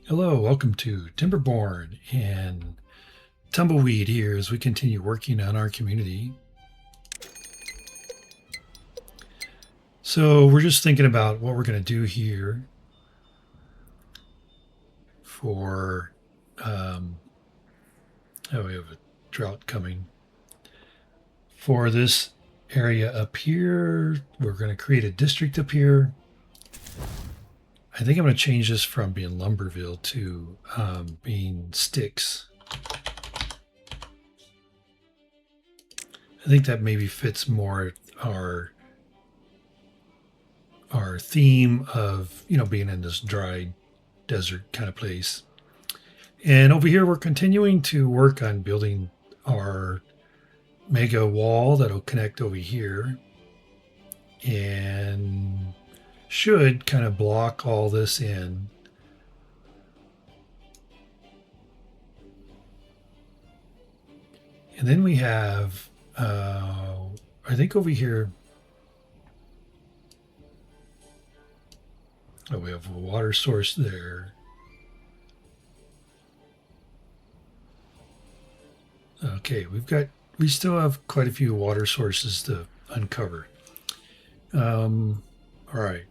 Hello, welcome to Timberborn and Tumbleweed here as we continue working on our community. So we're just thinking about what we're going to do here for, we have a drought coming. For this area up here, we're going to create a district up here. I think I'm going to change this from being Lumberville to being Sticks. I think that maybe fits more our theme of, being in this dry desert kind of place. And over here, we're continuing to work on building our mega wall that'll connect over here and should kind of block all this in. And then we have, I think over here, we have a water source there. Okay, we still have quite a few water sources to uncover. All right.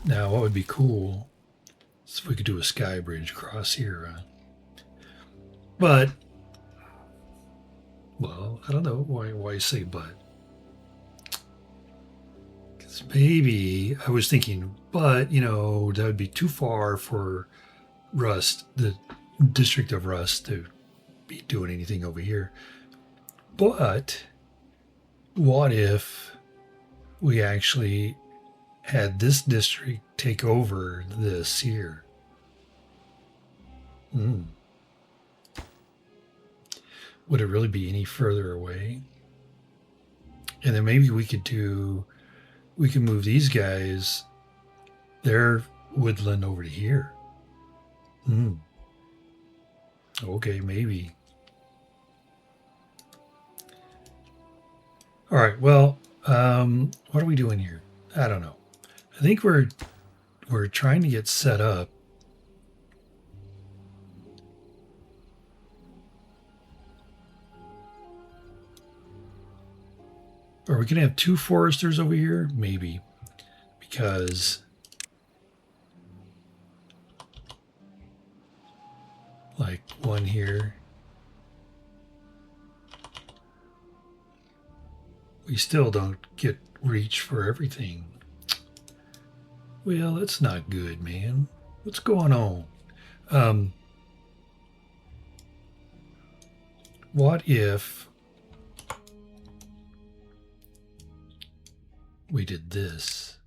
Now, what would be cool is if we could do a sky bridge across here. But, well, I don't know why you say but. Because maybe I was thinking, but, that would be too far for Rust, the district of Rust, to be doing anything over here. But what if we actually had this district take over this here? Would it really be any further away? And then maybe we can move these guys, their woodland over to here. Okay, maybe. All right, well, what are we doing here? I don't know. I think we're trying to get set up. Are we going to have two foresters over here? Maybe. Because like one here. We still don't get reach for everything. Well, that's not good, man. What's going on? What if we did this?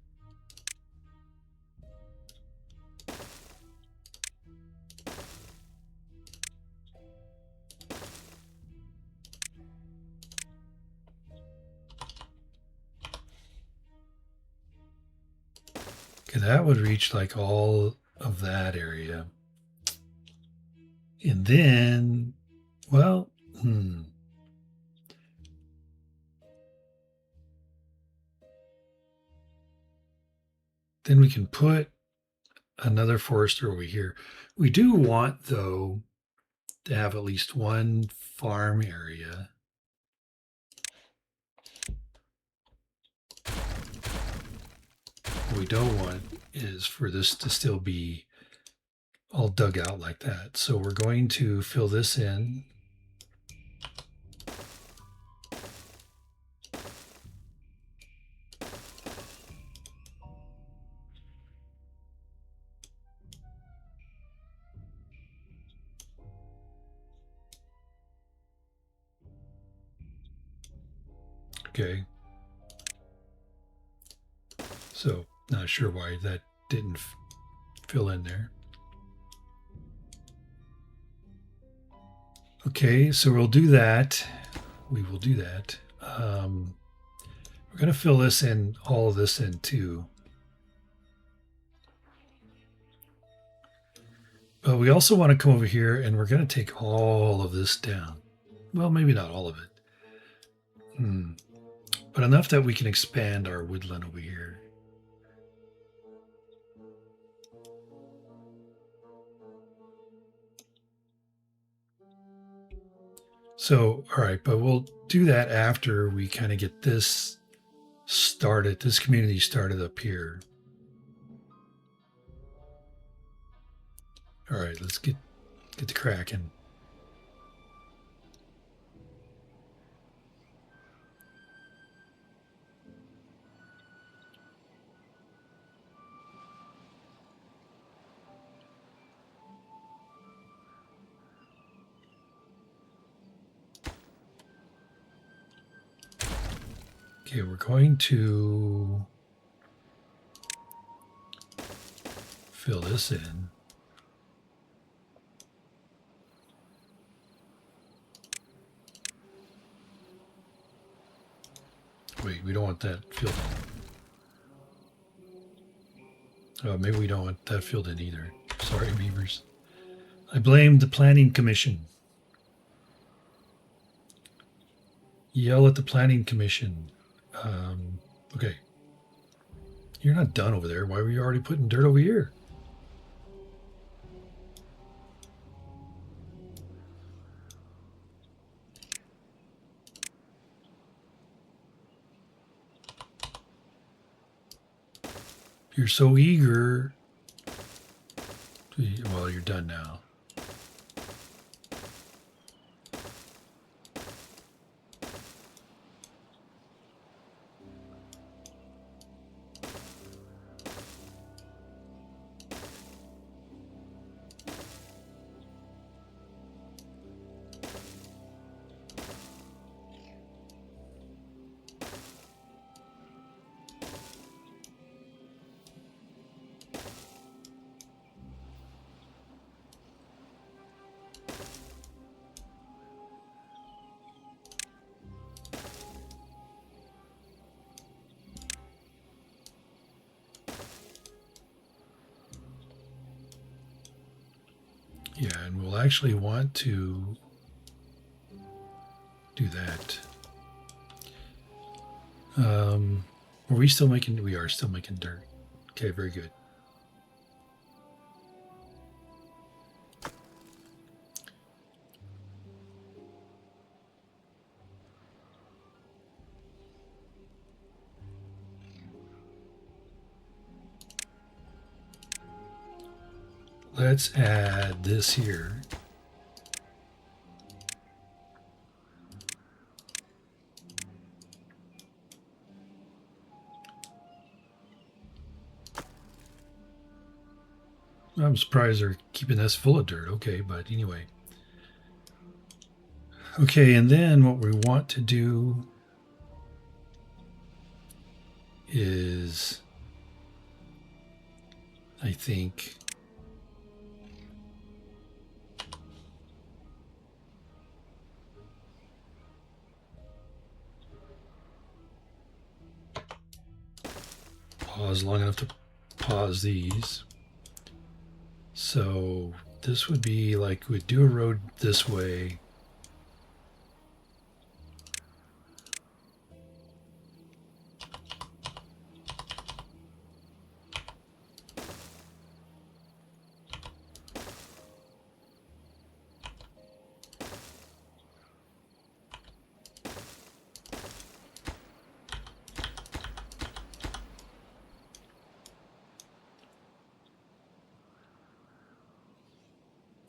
That would reach like all of that area. And then, well, then we can put another forester over here. We do want, though, to have at least one farm area. What we don't want is for this to still be all dug out like that. So we're going to fill this in. Okay. So not sure why that didn't fill in there. Okay, so we'll do that. We will do that. We're going to fill this in, all of this in too. But we also want to come over here and we're going to take all of this down. Well, maybe not all of it. But enough that we can expand our woodland over here. So, all right, but we'll do that after we kind of get this started, this community started up here. All right, let's get the cracking. Okay, we're going to fill this in. Wait, we don't want that filled in. Oh, maybe we don't want that filled in either. Sorry, beavers. I blame the Planning Commission. Yell at the Planning Commission. Okay. You're not done over there. Why were you already putting dirt over here? You're so eager. Well, you're done now. Yeah, and we'll actually want to do that. Are we still making? We are still making dirt. Okay, very good. Let's add this here. I'm surprised they're keeping this full of dirt. Okay, but anyway. Okay, and then what we want to do is, I think, pause long enough to pause these. So this would be like we'd do a road this way.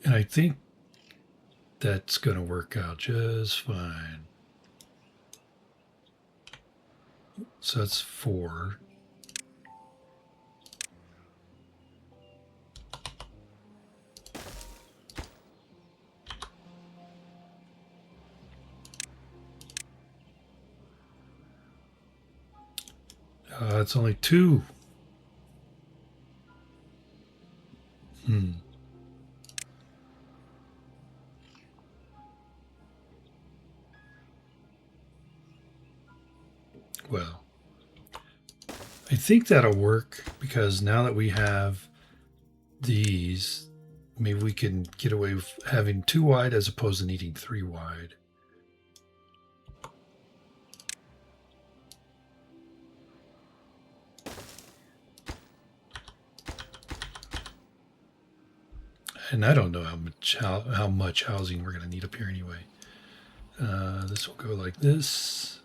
And I think that's going to work out just fine. So that's 4. It's only 2. Well, I think that'll work because now that we have these, maybe we can get away with having 2 wide as opposed to needing 3 wide. And I don't know how much housing we're going to need up here anyway. This will go like this.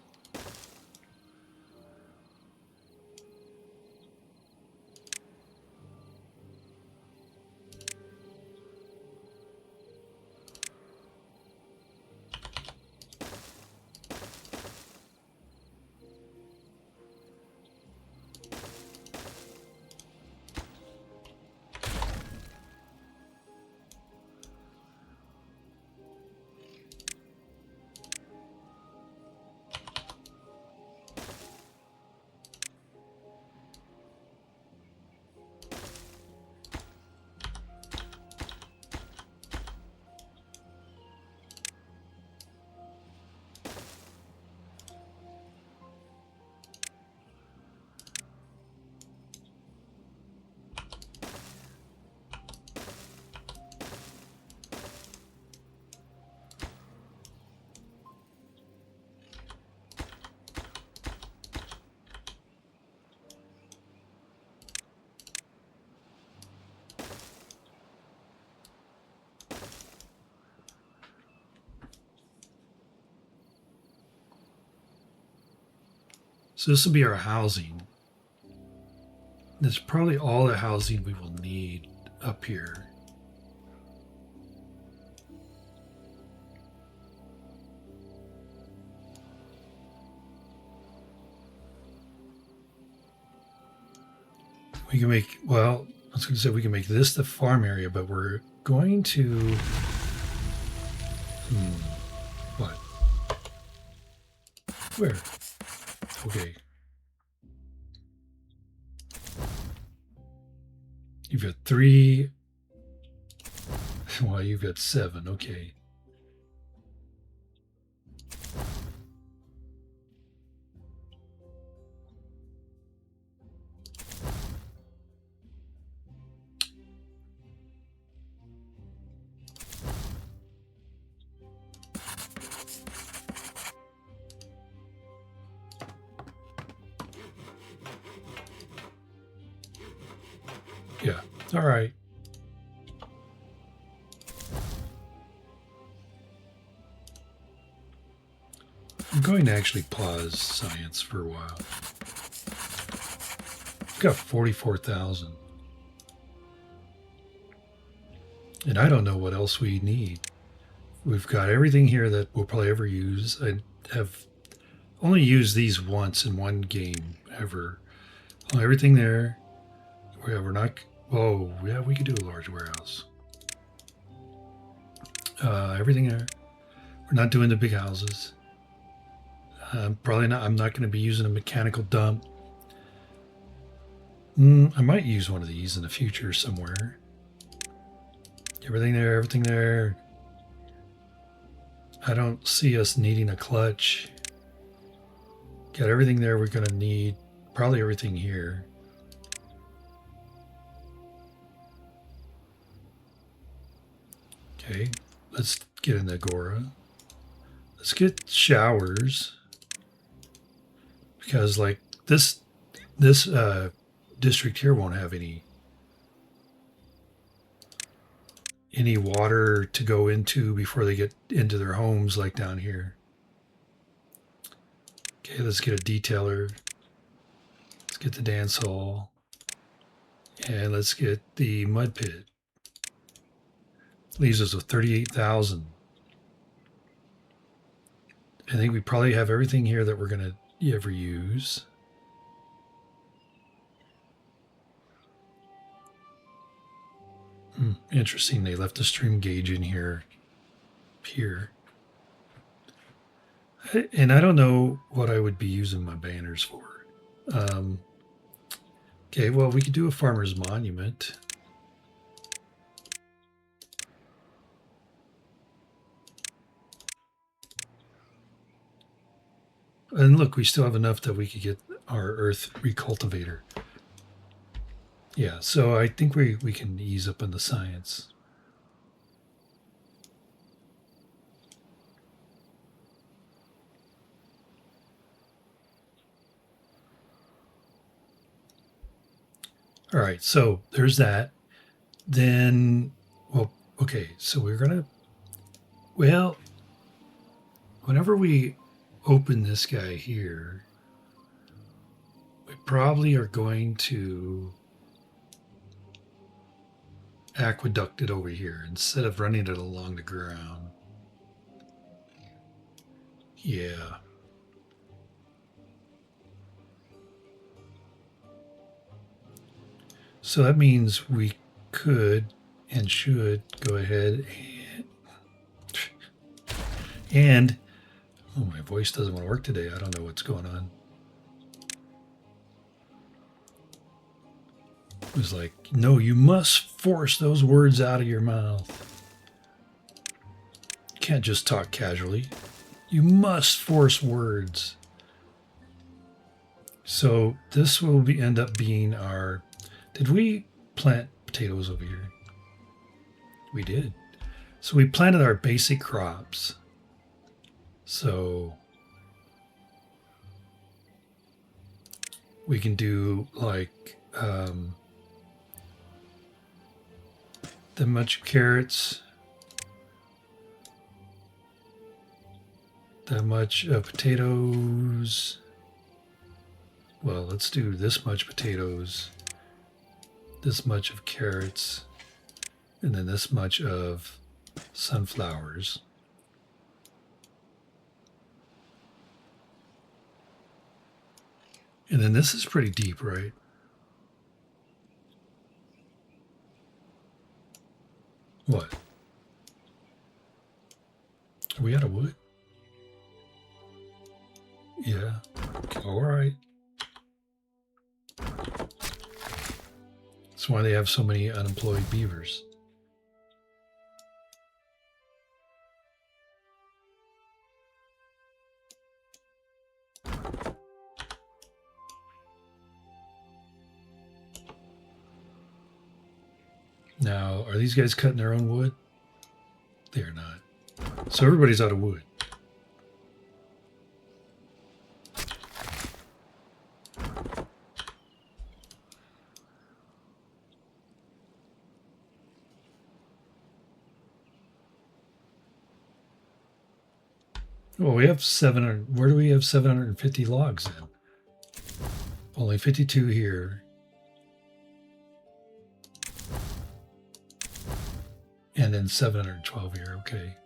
So this will be our housing. That's probably all the housing we will need up here. We can make, well, I was going to say we can make this the farm area, but we're going to, what? Where? Okay. You've got 3. Well, you've got 7. Okay. Yeah. All right. I'm going to actually pause science for a while. I've got 44,000. And I don't know what else we need. We've got everything here that we'll probably ever use. I have only used these once in one game ever. Well, everything there. We're not. Oh, yeah, we could do a large warehouse. Everything there. We're not doing the big houses. Probably not. I'm not going to be using a mechanical dump. I might use one of these in the future somewhere. Everything there, everything there. I don't see us needing a clutch. Got everything there we're going to need. Probably everything here. Okay, let's get an Agora. Let's get showers. Because like this district here won't have any water to go into before they get into their homes like down here. Okay, let's get a detailer. Let's get the dance hall. And let's get the mud pit. Leaves us with 38,000. I think we probably have everything here that we're going to ever use. Interesting. They left the stream gauge in here. And I don't know what I would be using my banners for. Okay, well, we could do a farmer's monument. And look, we still have enough that we could get our earth recultivator. Yeah, so I think we can ease up on the science. All right, so there's that. Then, well, okay, so we're going to, well, whenever we open this guy here, we probably are going to aqueduct it over here instead of running it along the ground. Yeah. So that means we could and should go ahead and oh, my voice doesn't want to work today. I don't know what's going on. It was like, no, you must force those words out of your mouth. You can't just talk casually. You must force words. So this will end up being our. Did we plant potatoes over here? We did. So we planted our basic crops. So we can do like that much carrots, that much potatoes. Well, let's do this much potatoes, this much of carrots, and then this much of sunflowers. And then this is pretty deep, right? What? Are we out of wood? Yeah. All right. That's why they have so many unemployed beavers. Now, are these guys cutting their own wood? They are not. So everybody's out of wood. Well, we have 700. Where do we have 750 logs then? Only 52 here. And then 712 here. Okay.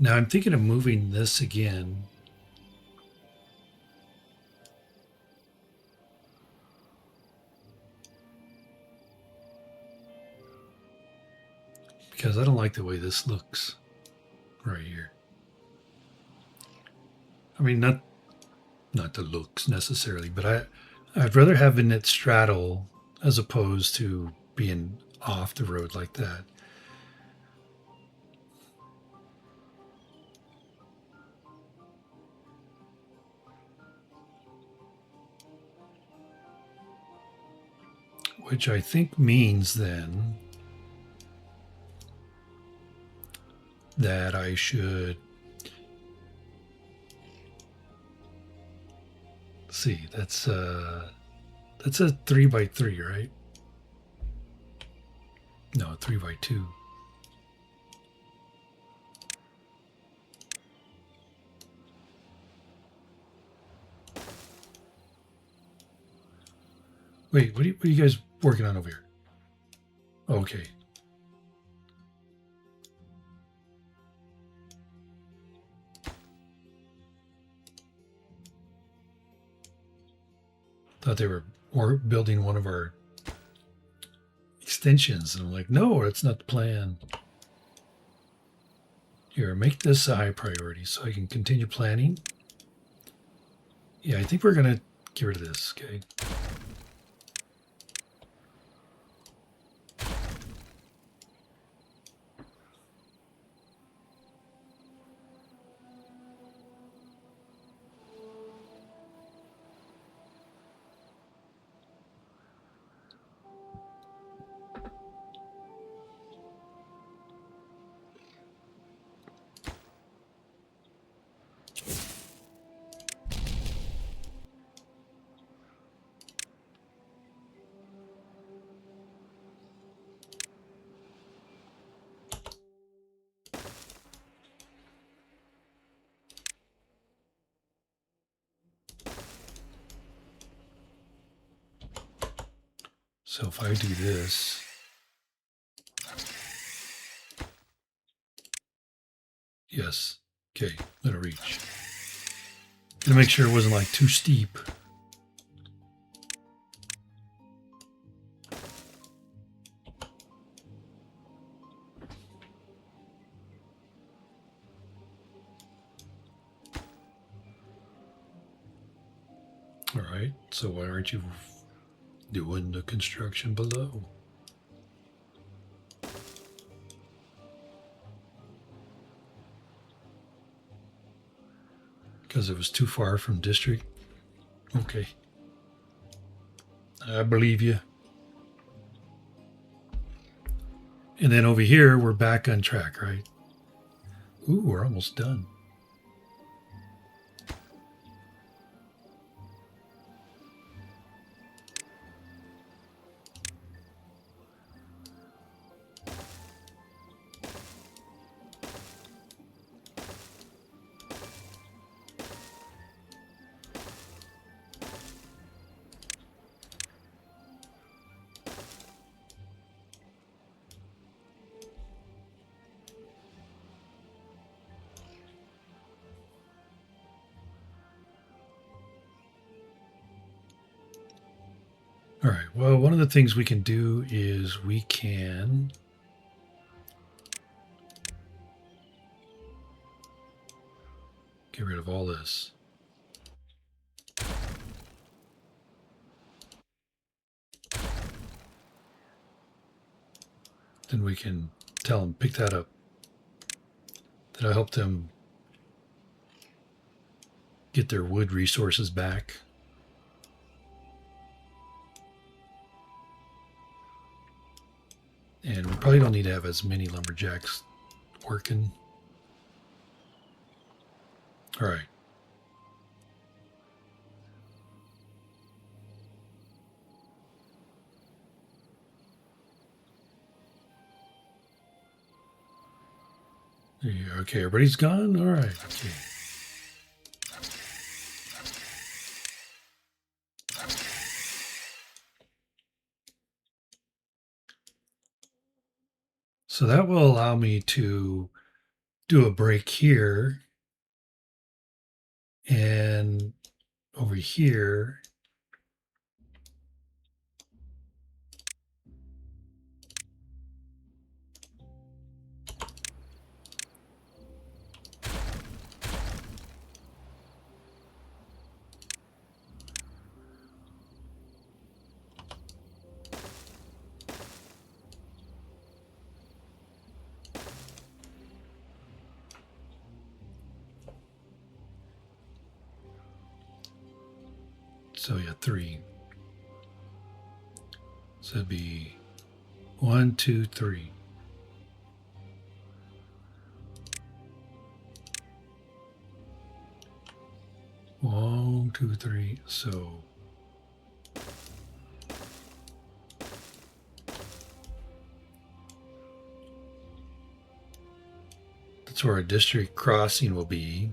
Now I'm thinking of moving this again. Because I don't like the way this looks right here. I mean, not the looks necessarily, but I'd rather having it straddle as opposed to being off the road like that. Which I think means then that I should see. That's a 3x3, right? No, 3x2. Wait, what are you guys working on over here? Okay. Thought they were building one of our extensions, and I'm like, no, that's not the plan. Here, make this a high priority so I can continue planning. Yeah, I think we're gonna get rid of this, okay? So if I do this, yes, okay, let it reach. To make sure it wasn't like too steep. All right, so why aren't you doing the construction below? Because it was too far from district? Okay. I believe you. And then over here, we're back on track, right? Ooh, we're almost done. All right, well, one of the things we can do is we can get rid of all this. Then we can tell them, pick that up. That'll help them get their wood resources back. And we probably don't need to have as many lumberjacks working. All right. Okay, everybody's gone? All right. Okay. So that will allow me to do a break here and over here. So yeah, 3. So it'd be 1, 2, 3. One, two, three. So that's where our district crossing will be.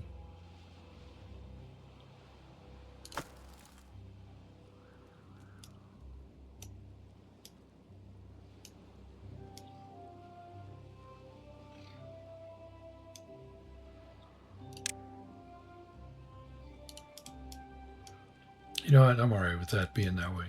You know what? I'm all right with that being that way.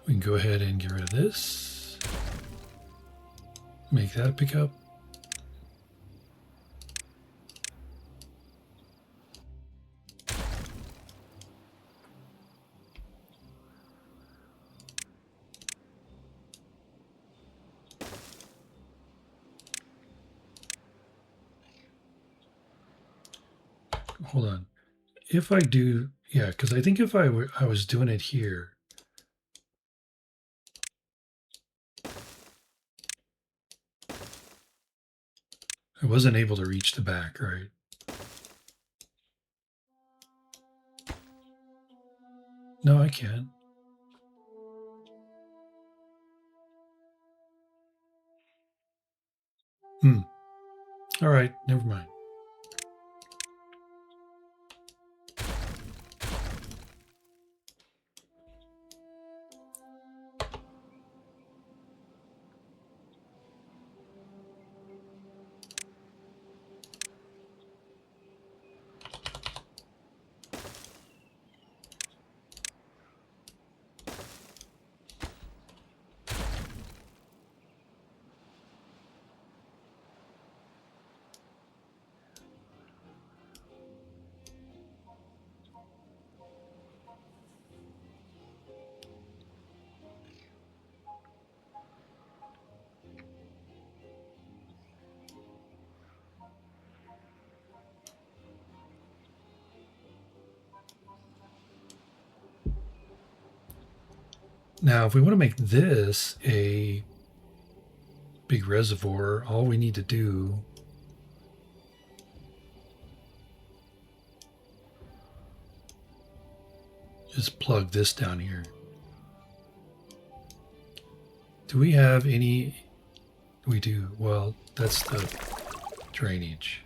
We can go ahead and get rid of this. Make that a pickup. Hold on. If I do, yeah, because I think if I was doing it here, I wasn't able to reach the back, right? No, I can. All right, never mind. Now, if we want to make this a big reservoir, all we need to do is plug this down here. Do we have any? We do. Well, that's the drainage.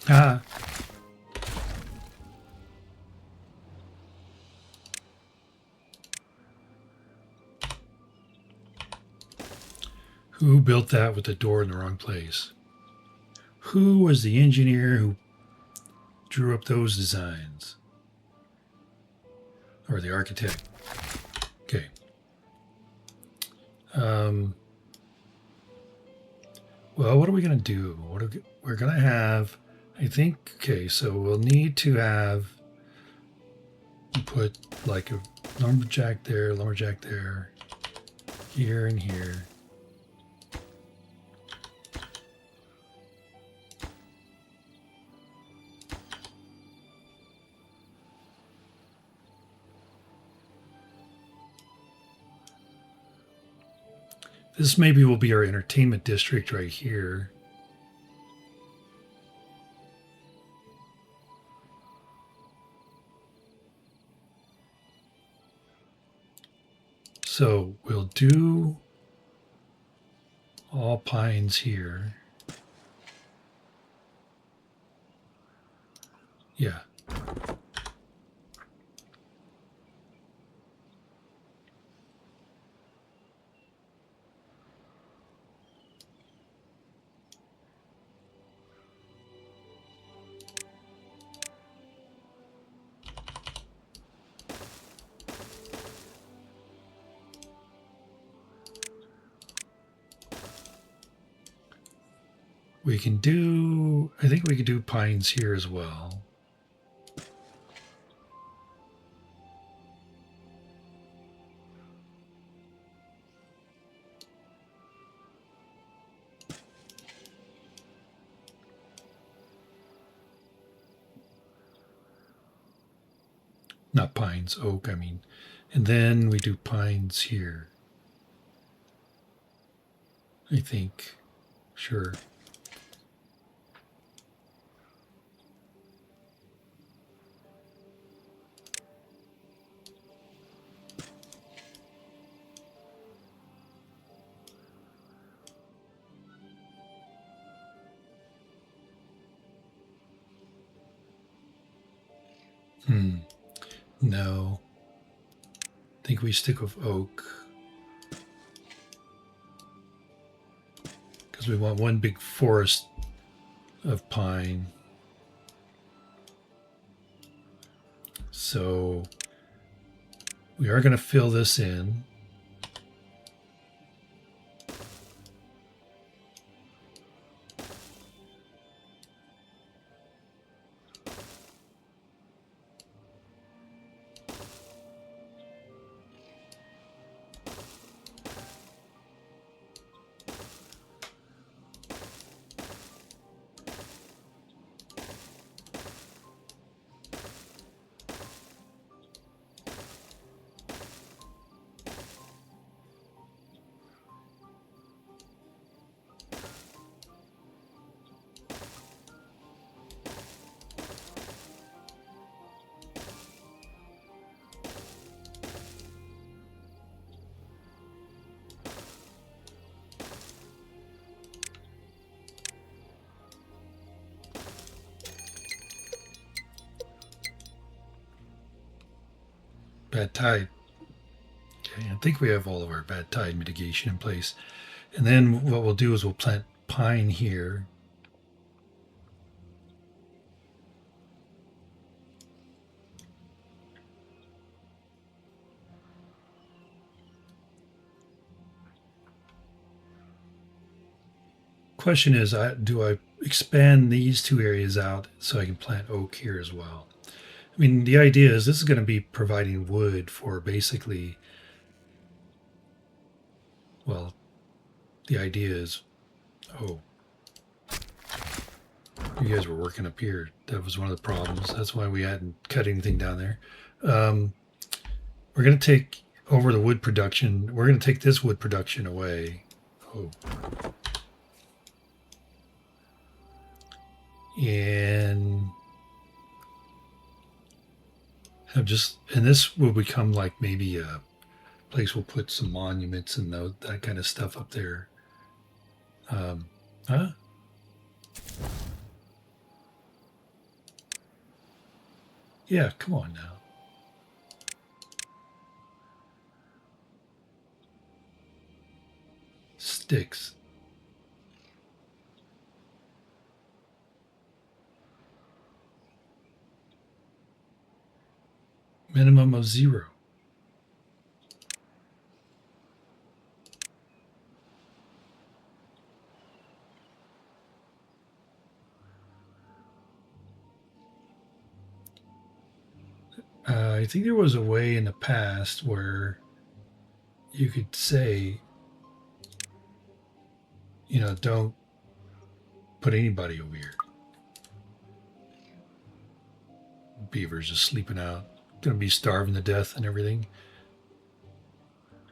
Ah. Who built that with the door in the wrong place? Who was the engineer who drew up those designs? Or the architect? Okay. Well, what are we going to do? We're going to have, I think, okay, so we'll need to have, put like a lumberjack there, here and here. This maybe will be our entertainment district right here. So we'll do all pines here. Yeah. We can do, I think we can do pines here as well. Not pines, oak, I mean. And then we do pines here. I think, sure. No. I think we stick with oak. Because we want one big forest of pine. So we are going to fill this in. Bad tide. Okay, I think we have all of our bad tide mitigation in place. And then what we'll do is we'll plant pine here. Question is, do I expand these two areas out so I can plant oak here as well? I mean, the idea is this is going to be providing wood for basically, well, the idea is, oh, you guys were working up here. That was one of the problems. That's why we hadn't cut anything down there. We're going to take over the wood production. We're going to take this wood production away. Oh. And have just, and this will become like maybe a place we'll put some monuments and that kind of stuff up there. Huh? Yeah, come on now. Sticks. Minimum of 0. I think there was a way in the past where you could say, don't put anybody over here. Beavers just sleeping out, going to be starving to death and everything.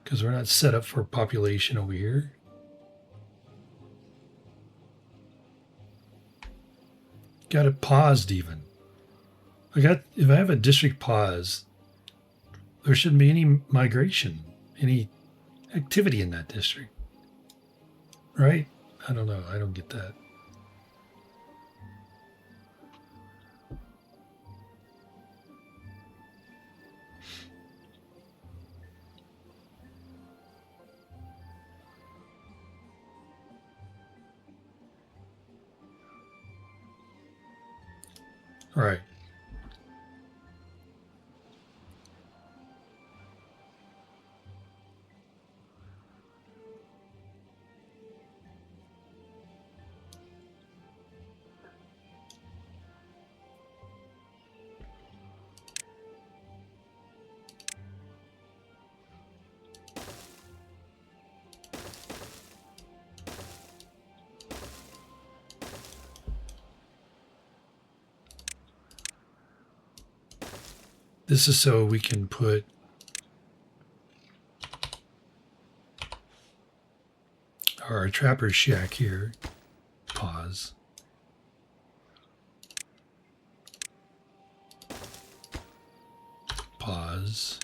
Because we're not set up for population over here. Got it paused even. If I have a district pause, there shouldn't be any migration, any activity in that district. Right? I don't know. I don't get that. All right. This is so we can put our trapper's shack here. Pause. Pause.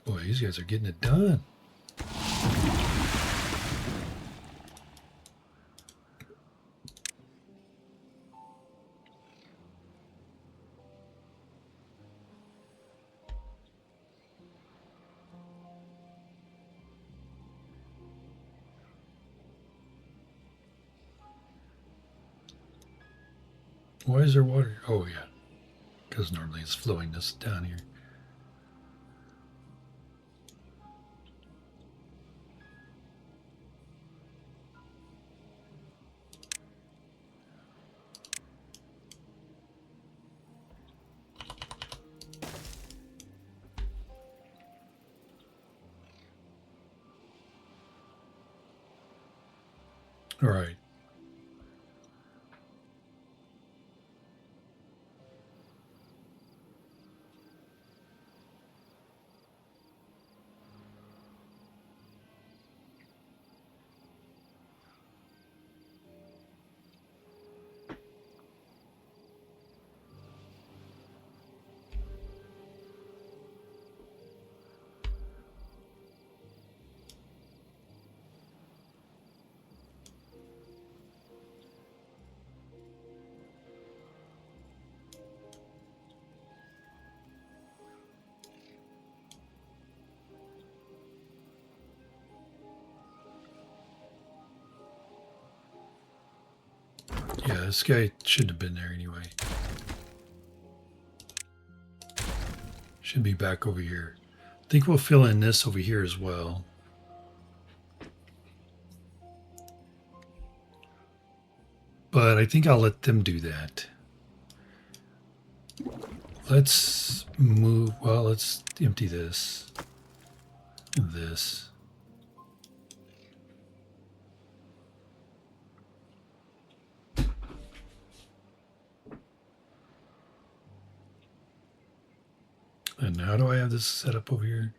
Boy, these guys are getting it done. Why is there water? Oh, yeah. Because normally it's flowing this down here. All right. Yeah, this guy shouldn't have been there anyway. Should be back over here. I think we'll fill in this over here as well. But I think I'll let them do that. Let's move. Well, let's empty this. And this. And how do I have this set up over here?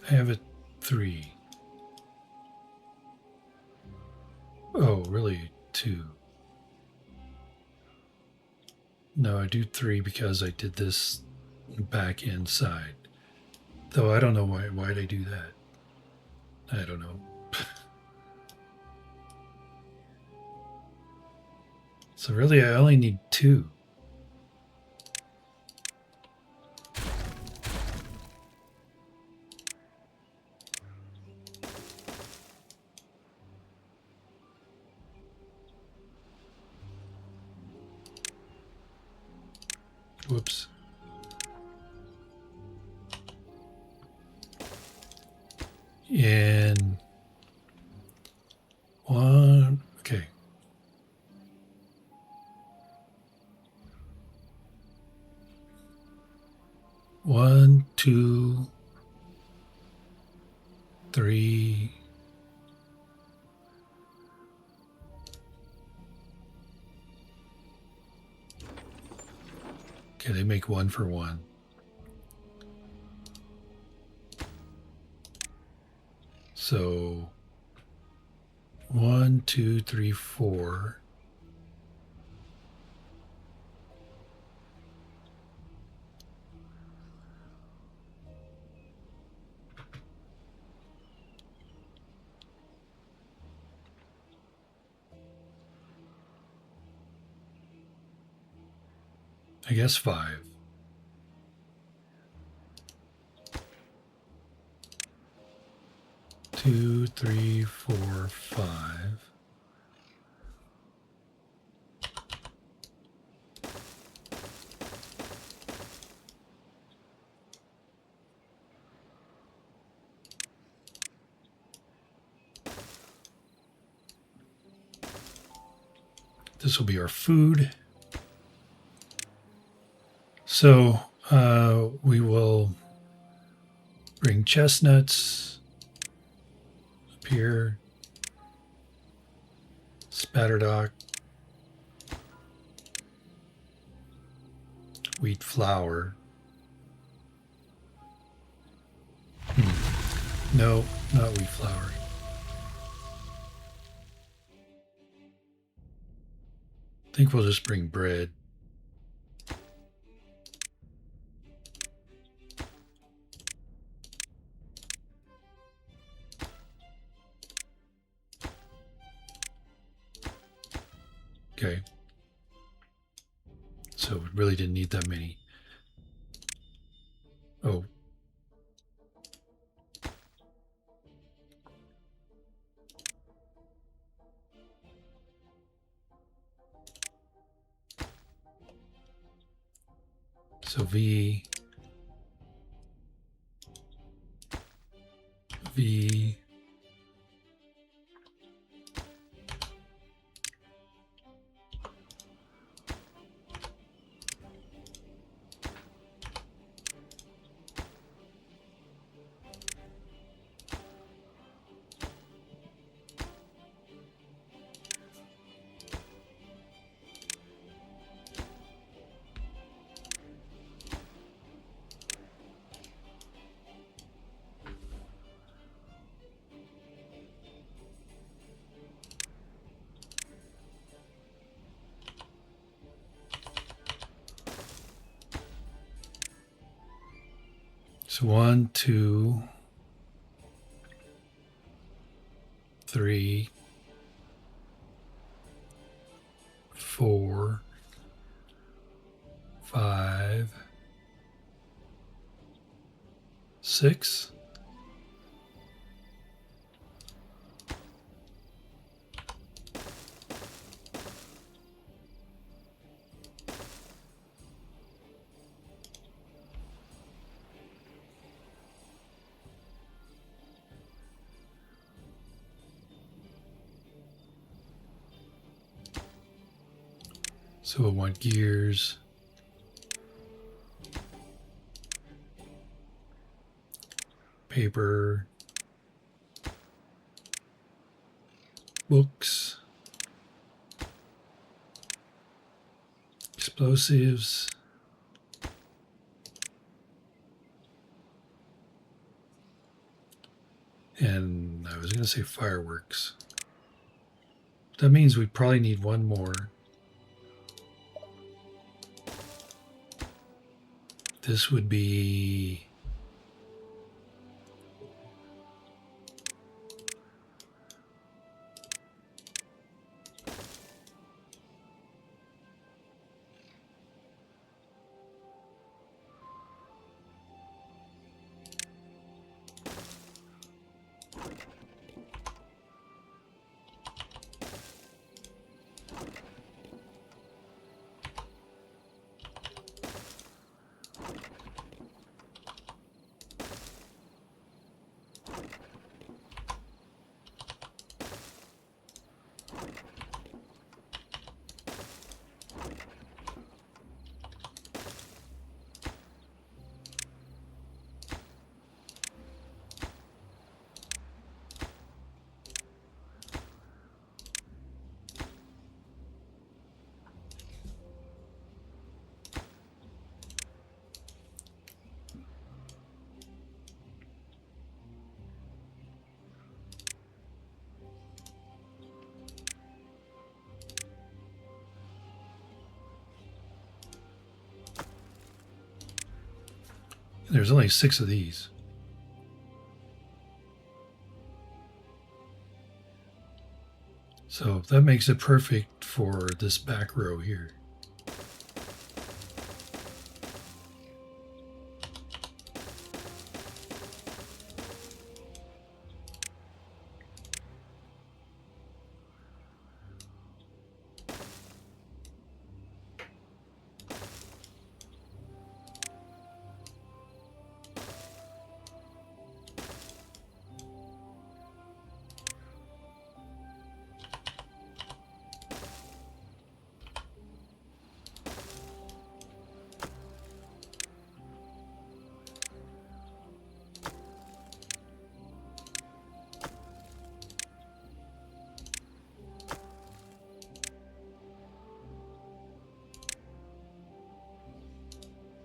I have it 3. Oh, really? 2. No, I do 3 because I did this back inside. Though I don't know why'd I do that. I don't know. So really, I only need 2. Whoops. And 1, okay. One, 2, 3. Okay, they make 1 for 1. So 1, 2, 3, 4. I guess 5. Two, 3, 4, 5. This will be our food. So we will bring chestnuts up here, spatterdock, wheat flour. No, not wheat flour. I think we'll just bring bread. Okay. So we really didn't need that many. Oh. So V. So 1, 2, 3, 4, 5, 6. So we'll want gears, paper, books, explosives, and I was going to say fireworks. That means we probably need one more. This would be there's only 6 of these. So that makes it perfect for this back row here.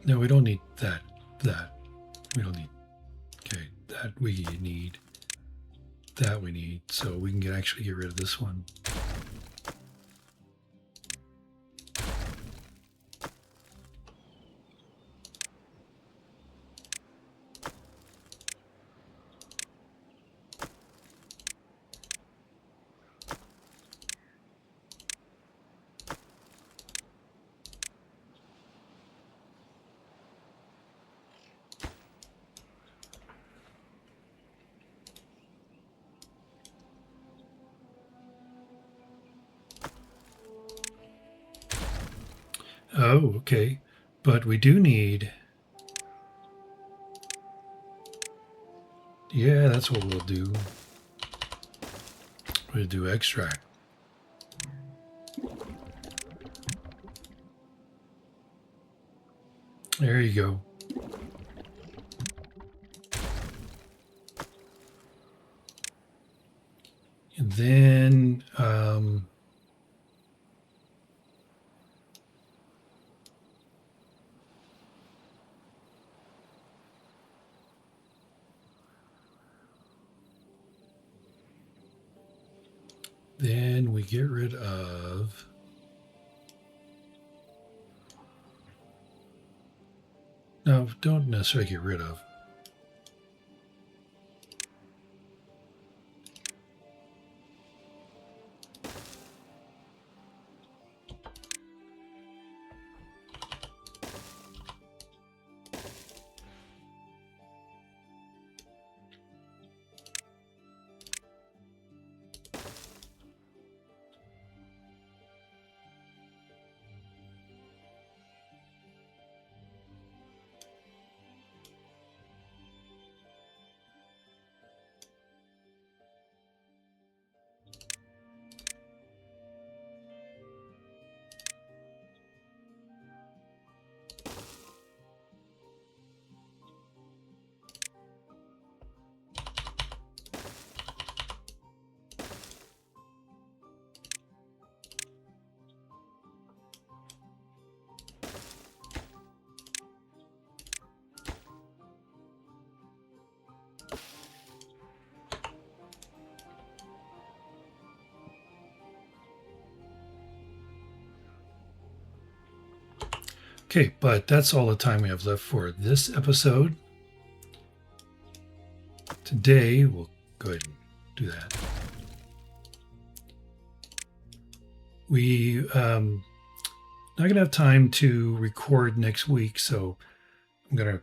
No, we don't need that. We don't need. Okay, that we need. That we need. So we can actually get rid of this one. Oh, okay. But we do need. Yeah, that's what we'll do. We'll do extract. There you go. And then we get rid of. No, don't necessarily get rid of. Okay, but that's all the time we have left for this episode. Today, we'll go ahead and do that. We not going to have time to record next week, so I'm going to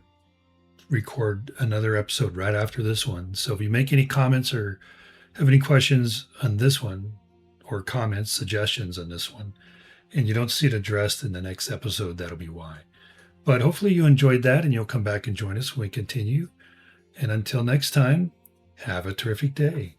record another episode right after this one. So if you make any comments or have any questions on this one, or comments, suggestions on this one, and you don't see it addressed in the next episode, that'll be why. But hopefully you enjoyed that and you'll come back and join us when we continue. And until next time, have a terrific day.